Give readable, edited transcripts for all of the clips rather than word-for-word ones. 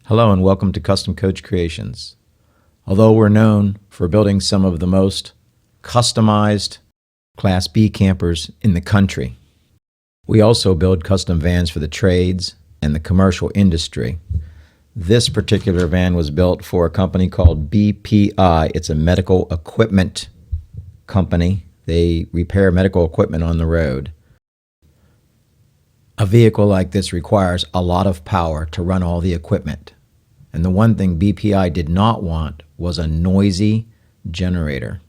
Hello and welcome to Custom Coach Creations. Although we're known for building some of the most customized Class B campers in the country, we also build custom vans for the trades and the commercial industry. This particular van was built for a company called BPI. It's a medical equipment company. They repair medical equipment on the road. A vehicle like this requires a lot of power to run all the equipment. And the one thing BPI did not want was a noisy generator.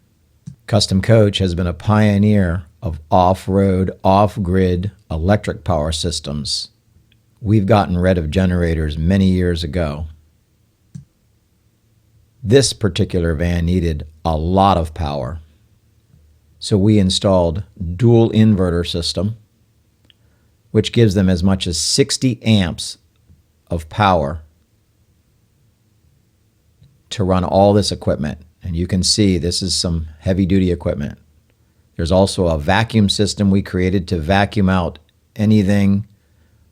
Custom Coach has been a pioneer of off-road, off-grid electric power systems. We've gotten rid of generators many years ago. This particular van needed a lot of power. So we installed dual inverter system, which gives them as much as 60 amps of power to run all this equipment. And you can see this is some heavy-duty equipment. There's also a vacuum system we created to vacuum out anything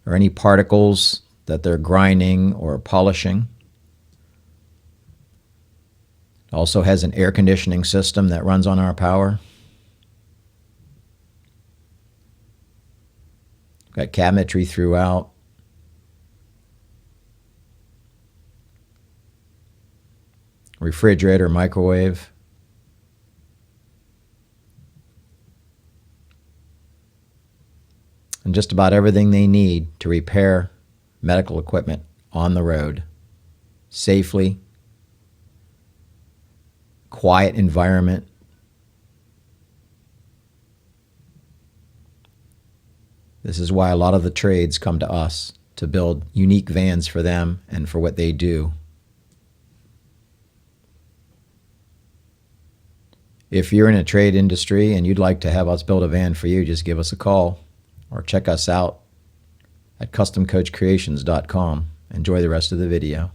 or any particles that they're grinding or polishing. It also has an air conditioning system that runs on our power. Got cabinetry throughout. Refrigerator, microwave. And just about everything they need to repair medical equipment on the road safely, quiet environment. This is why a lot of the trades come to us to build unique vans for them and for what they do. If you're in a trade industry and you'd like to have us build a van for you, just give us a call or check us out at customcoachcreations.com. Enjoy the rest of the video.